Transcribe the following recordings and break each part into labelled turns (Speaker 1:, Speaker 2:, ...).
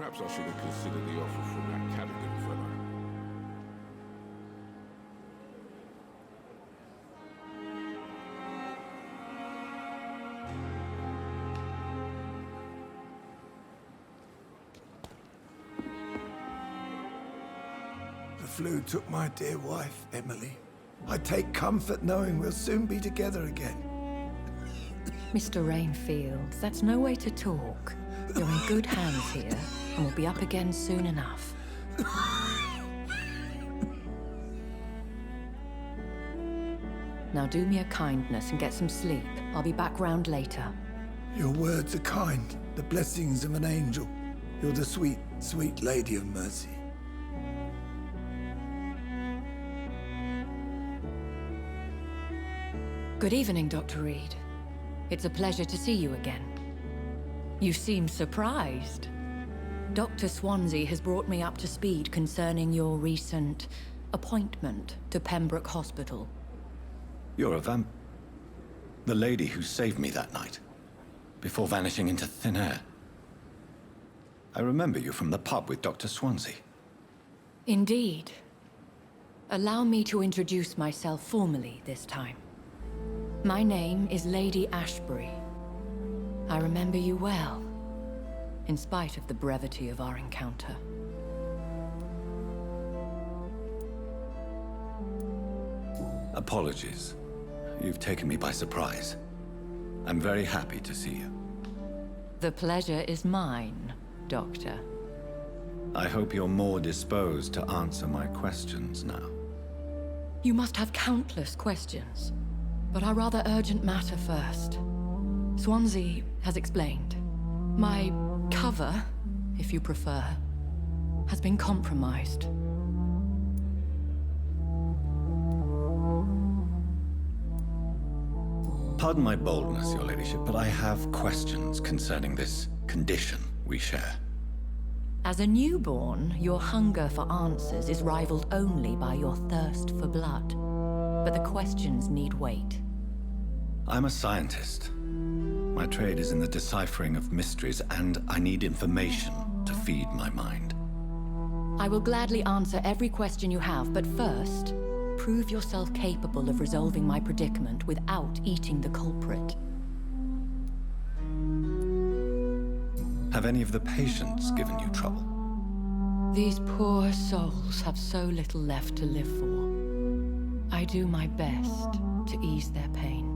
Speaker 1: Perhaps I should have considered the offer from that Cadigan fellow.
Speaker 2: The flu took my dear wife, Emily. I take comfort knowing we'll soon be together again.
Speaker 3: Mr. Rainfield, that's no way to talk. You're in good hands here, and we'll be up again soon enough. Now do me a kindness and get some sleep. I'll be back round later.
Speaker 2: Your words are kind, the blessings of an angel. You're the sweet, sweet Lady of Mercy.
Speaker 3: Good evening, Dr. Reed. It's a pleasure to see you again. You seem surprised. Dr. Swansea has brought me up to speed concerning your recent appointment to Pembroke Hospital.
Speaker 4: You're a the lady who saved me that night, before vanishing into thin air. I remember you from the pub with Dr. Swansea.
Speaker 3: Indeed. Allow me to introduce myself formally this time. My name is Lady Ashbury. I remember you well, in spite of the brevity of our encounter.
Speaker 4: Apologies. You've taken me by surprise. I'm very happy to see you.
Speaker 3: The pleasure is mine, Doctor.
Speaker 4: I hope you're more disposed to answer my questions now.
Speaker 3: You must have countless questions, but our rather urgent matter first. Swansea has explained. My cover, if you prefer, has been compromised.
Speaker 4: Pardon my boldness, Your Ladyship, but I have questions concerning this condition we share.
Speaker 3: As a newborn, your hunger for answers is rivaled only by your thirst for blood. But the questions need wait.
Speaker 4: I'm a scientist. My trade is in the deciphering of mysteries, and I need information to feed my mind.
Speaker 3: I will gladly answer every question you have, but first, prove yourself capable of resolving my predicament without eating the culprit.
Speaker 4: Have any of the patients given you trouble?
Speaker 3: These poor souls have so little left to live for. I do my best to ease their pain.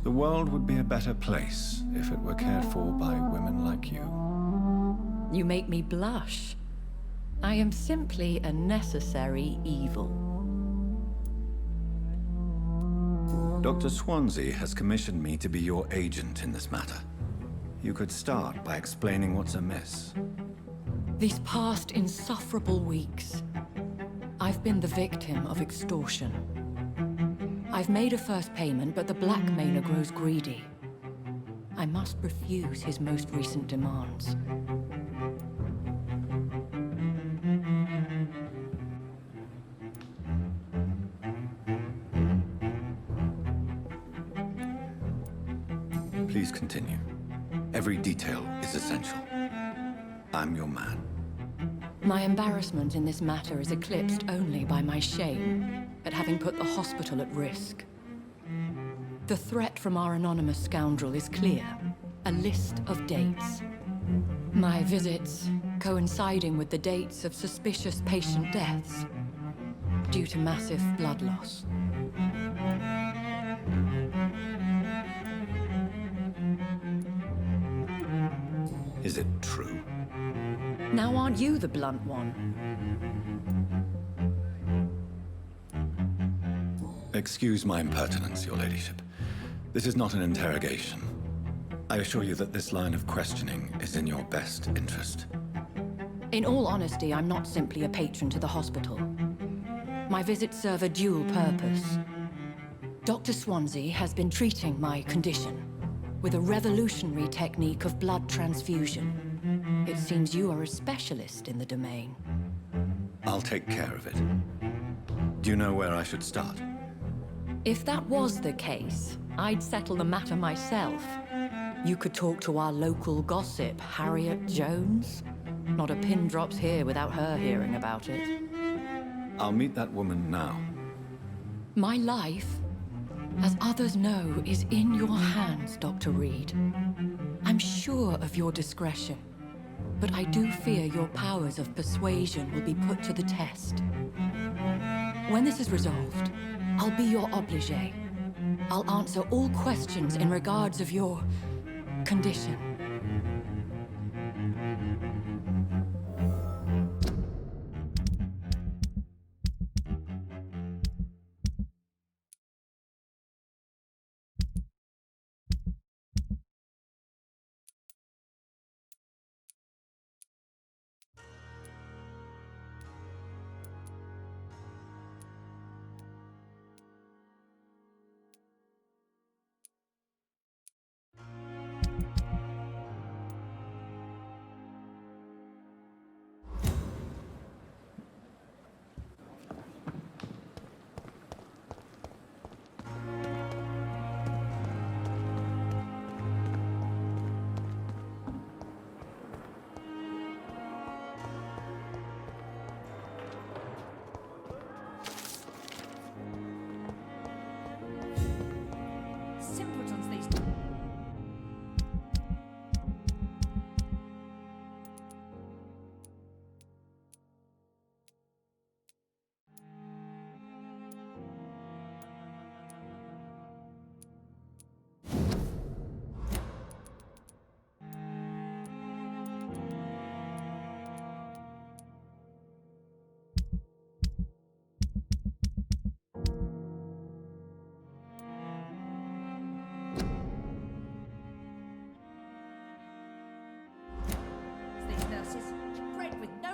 Speaker 4: The world would be a better place if it were cared for by women like you.
Speaker 3: You make me blush. I am simply a necessary evil.
Speaker 4: Dr. Swansea has commissioned me to be your agent in this matter. You could start by explaining what's amiss.
Speaker 3: These past insufferable weeks, I've been the victim of extortion. I've made a first payment, but the blackmailer grows greedy. I must refuse his most recent demands.
Speaker 4: Please continue. Every detail is essential. I'm your man.
Speaker 3: My embarrassment in this matter is eclipsed only by my shame at having put the hospital at risk. The threat from our anonymous scoundrel is clear. A list of dates. My visits coinciding with the dates of suspicious patient deaths due to massive blood loss.
Speaker 4: Is it true?
Speaker 3: Now aren't you the blunt one?
Speaker 4: Excuse my impertinence, Your Ladyship. This is not an interrogation. I assure you that this line of questioning is in your best interest.
Speaker 3: In all honesty, I'm not simply a patron to the hospital. My visits serve a dual purpose. Dr. Swansea has been treating my condition with a revolutionary technique of blood transfusion. It seems you are a specialist in the domain.
Speaker 4: I'll take care of it. Do you know where I should start?
Speaker 3: If that was the case, I'd settle the matter myself. You could talk to our local gossip, Harriet Jones. Not a pin drops here without her hearing about it.
Speaker 4: I'll meet that woman now.
Speaker 3: My life, as others know, is in your hands, Dr. Reed. I'm sure of your discretion, but I do fear your powers of persuasion will be put to the test. When this is resolved, I'll be your obligé. I'll answer all questions in regards of your condition.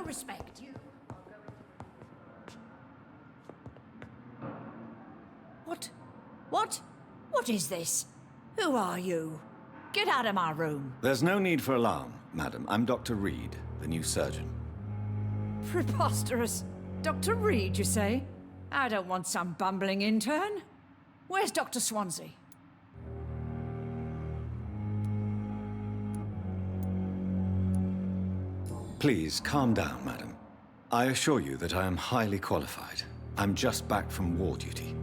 Speaker 5: Respect you. What is this? Who are you? Get out of my room.
Speaker 4: There's no need for alarm, madam. I'm Dr. Reed, the new surgeon.
Speaker 5: Preposterous. Dr. Reed, you say? I don't want some bumbling intern. Where's Dr. Swansea?
Speaker 4: Please, calm down, madam. I assure you that I am highly qualified. I'm just back from war duty.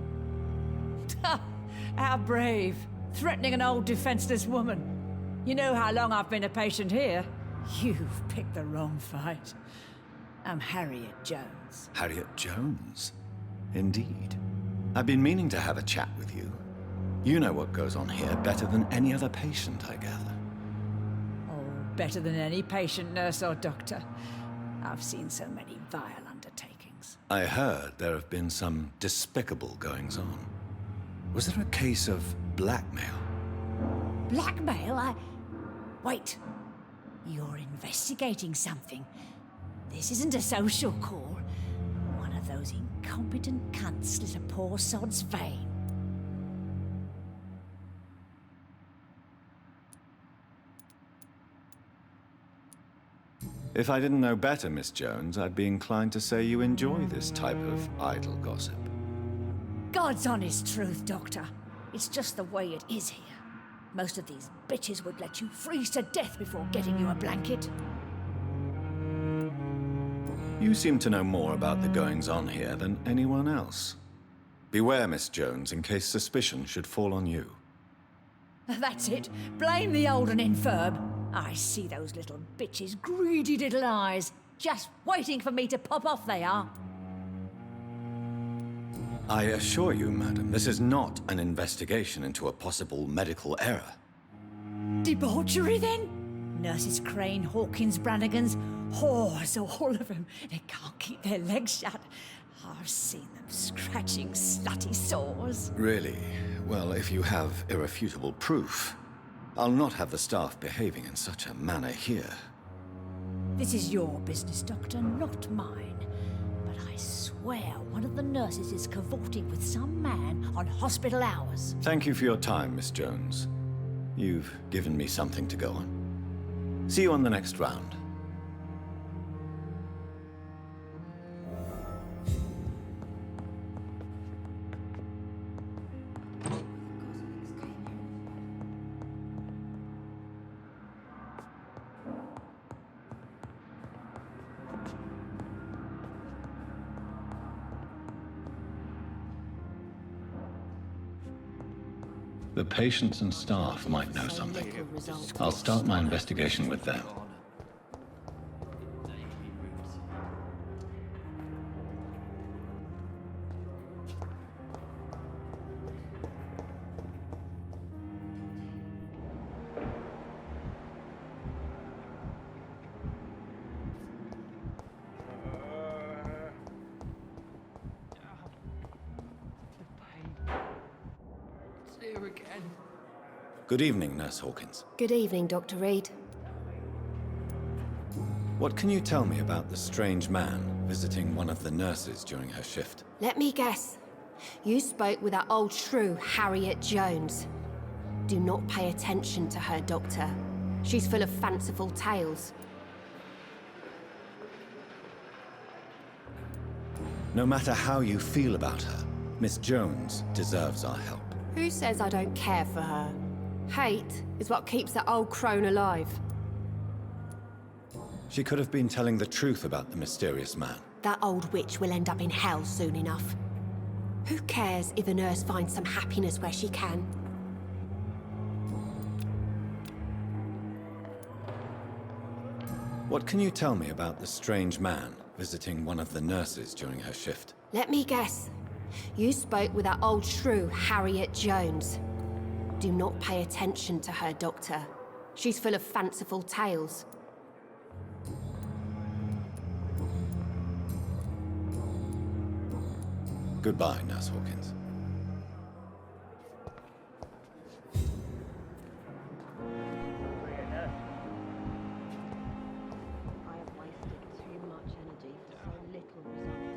Speaker 5: How brave. Threatening an old defenseless woman. You know how long I've been a patient here? You've picked the wrong fight. I'm Harriet Jones.
Speaker 4: Harriet Jones? Indeed. I've been meaning to have a chat with you. You know what goes on here better than any other patient, I gather.
Speaker 5: Better than any patient, nurse, or doctor. I've seen so many vile undertakings.
Speaker 4: I heard there have been some despicable goings-on. Was there a case of blackmail?
Speaker 5: Blackmail? Wait. You're investigating something. This isn't a social call. One of those incompetent cunts slit a poor sod's vein.
Speaker 4: If I didn't know better, Miss Jones, I'd be inclined to say you enjoy this type of idle gossip.
Speaker 5: God's honest truth, Doctor. It's just the way it is here. Most of these bitches would let you freeze to death before getting you a blanket.
Speaker 4: You seem to know more about the goings-on here than anyone else. Beware, Miss Jones, in case suspicion should fall on you.
Speaker 5: That's it. Blame the old and infirm. I see those little bitches' greedy little eyes. Just waiting for me to pop off, they are.
Speaker 4: I assure you, madam, this is not an investigation into a possible medical error.
Speaker 5: Debauchery, then? Nurses Crane, Hawkins, Brannigans, whores, all of them. They can't keep their legs shut. I've seen them scratching slutty sores.
Speaker 4: Really? Well, if you have irrefutable proof, I'll not have the staff behaving in such a manner here.
Speaker 5: This is your business, Doctor, not mine. But I swear one of the nurses is cavorting with some man on hospital hours.
Speaker 4: Thank you for your time, Miss Jones. You've given me something to go on. See you on the next round. The patients and staff might know something. I'll start my investigation with them. Good evening, Nurse Hawkins.
Speaker 6: Good evening, Dr. Reed.
Speaker 4: What can you tell me about the strange man visiting one of the nurses during her shift?
Speaker 6: Let me guess. You spoke with that old shrew, Harriet Jones. Do not pay attention to her, Doctor. She's full of fanciful tales.
Speaker 4: No matter how you feel about her, Miss Jones deserves our help.
Speaker 6: Who says I don't care for her? Hate is what keeps that old crone alive.
Speaker 4: She could have been telling the truth about the mysterious man.
Speaker 6: That old witch will end up in hell soon enough. Who cares if a nurse finds some happiness where she can?
Speaker 4: What can you tell me about the strange man visiting one of the nurses during her shift?
Speaker 6: Let me guess. You spoke with that old shrew, Harriet Jones. Do not pay attention to her, Doctor. She's full of fanciful tales.
Speaker 4: Goodbye, Nurse Hawkins.
Speaker 6: I have wasted too much energy for so little result.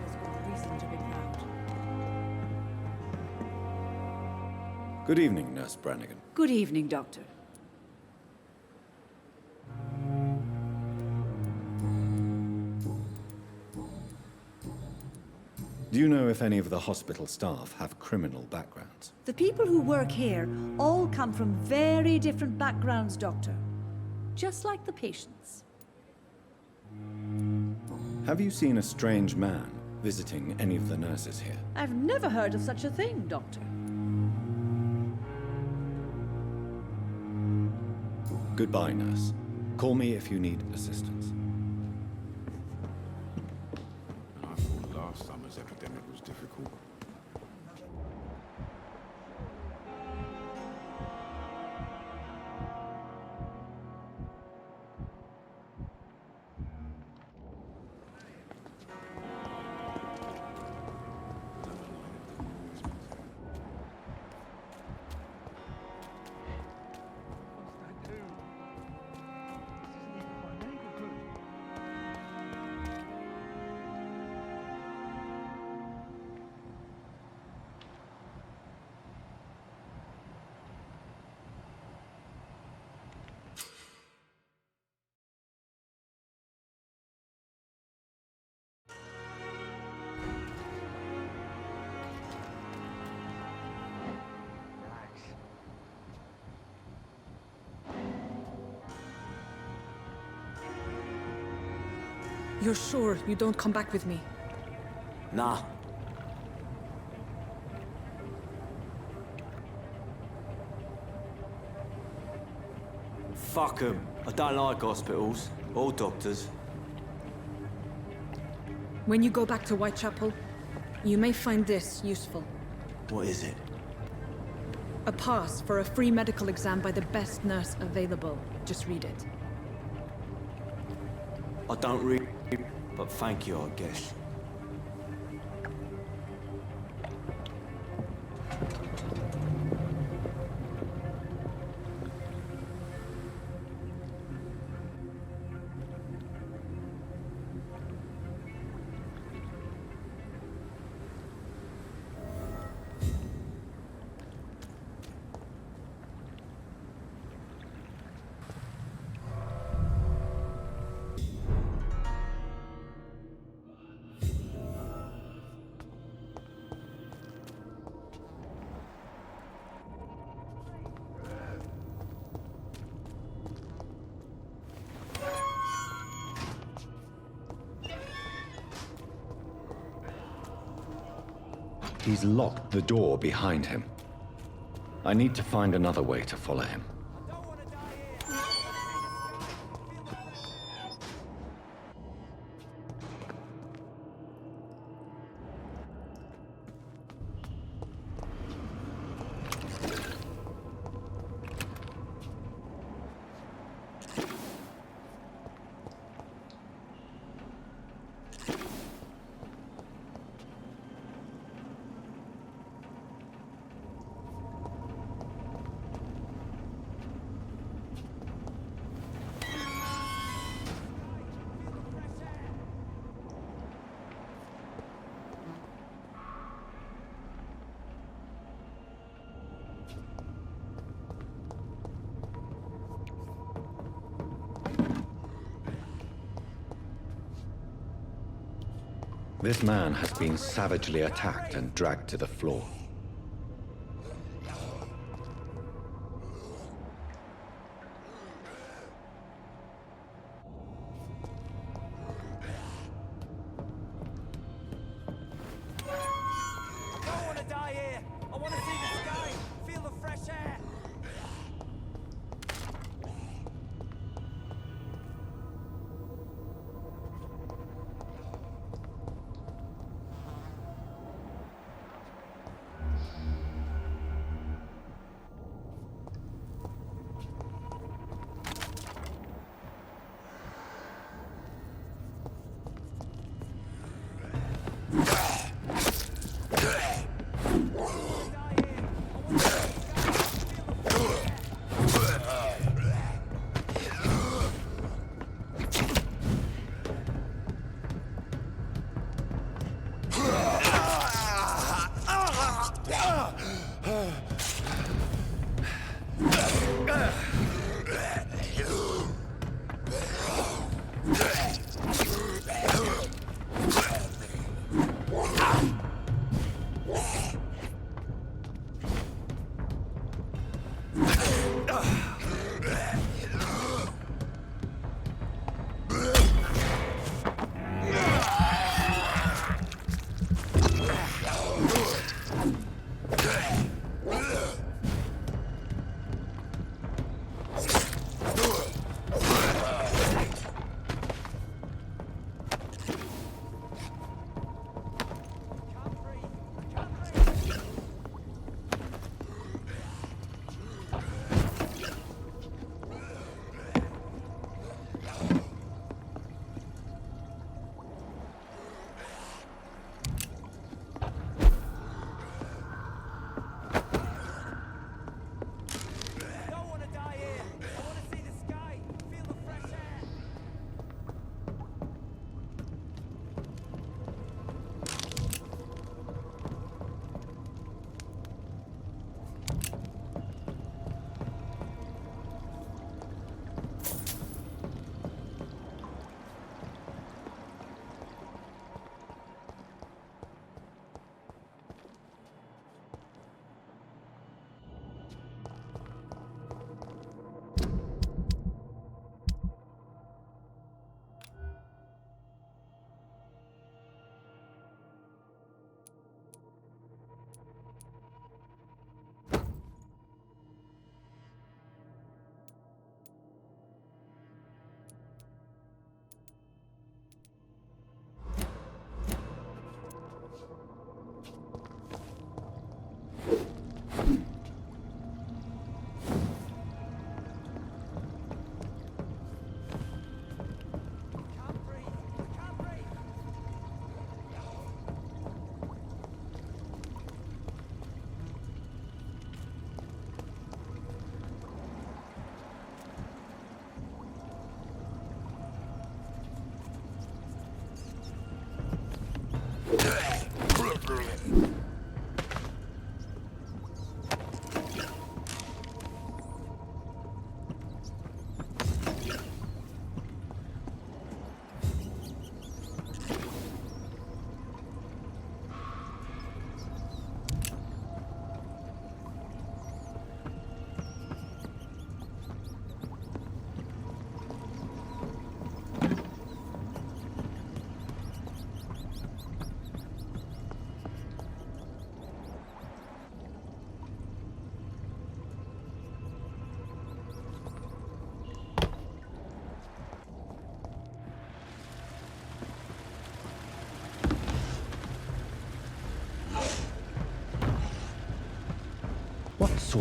Speaker 5: There's good reason to be proud.
Speaker 4: Good evening, Nurse Brannigan.
Speaker 5: Good evening, Doctor.
Speaker 4: Do you know if any of the hospital staff have criminal backgrounds?
Speaker 7: The people who work here all come from very different backgrounds, Doctor. Just like the patients.
Speaker 4: Have you seen a strange man visiting any of the nurses here?
Speaker 7: I've never heard of such a thing, Doctor.
Speaker 4: Goodbye, nurse. Call me if you need assistance.
Speaker 1: I thought last summer's epidemic was difficult.
Speaker 8: You're sure you don't come back with me?
Speaker 9: Nah. Fuck 'em. I don't like hospitals. Or doctors.
Speaker 8: When you go back to Whitechapel, you may find this useful.
Speaker 9: What is it?
Speaker 8: A pass for a free medical exam by the best nurse available. Just read it.
Speaker 9: I don't read, but thank you, I guess.
Speaker 4: He's locked the door behind him. I need to find another way to follow him. This man has been savagely attacked and dragged to the floor.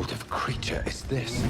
Speaker 4: sort of creature is this?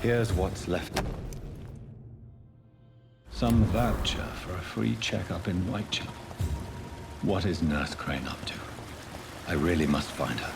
Speaker 4: Here's what's left. Some voucher for a free checkup in Whitechapel. What is Nurse Crane up to? I really must find her.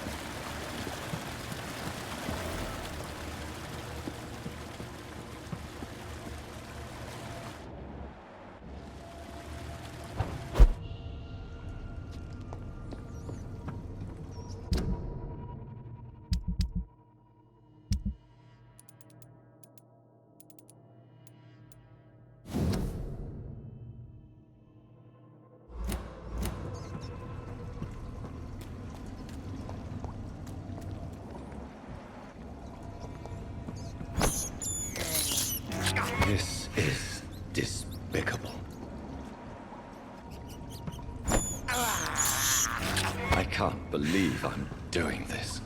Speaker 4: can't believe I'm doing this.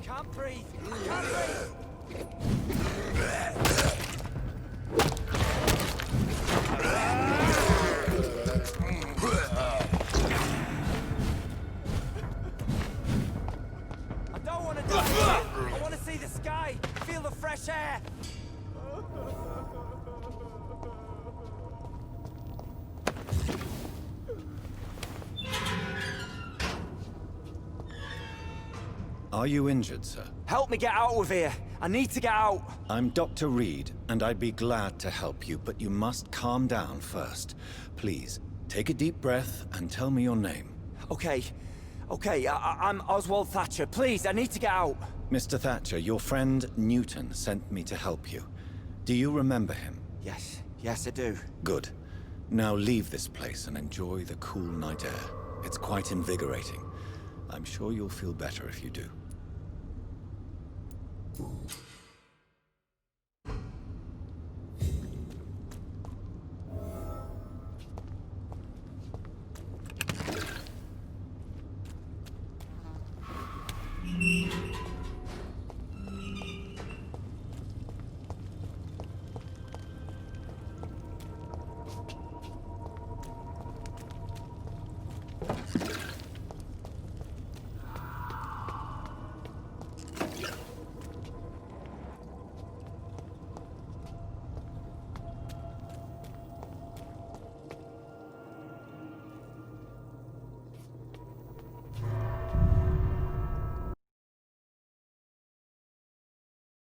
Speaker 10: Can't breathe! Can't breathe! I don't want to die here! I want to see the sky! Feel the fresh air!
Speaker 4: Are you injured, sir?
Speaker 10: Help me get out of here! I need to get out!
Speaker 4: I'm Dr. Reed, and I'd be glad to help you, but you must calm down first. Please, take a deep breath and tell me your name.
Speaker 10: Okay. I'm Oswald Thatcher. Please, I need to get out!
Speaker 4: Mr. Thatcher, your friend Newton sent me to help you. Do you remember him?
Speaker 10: Yes, I do.
Speaker 4: Good. Now leave this place and enjoy the cool night air. It's quite invigorating. I'm sure you'll feel better if you do.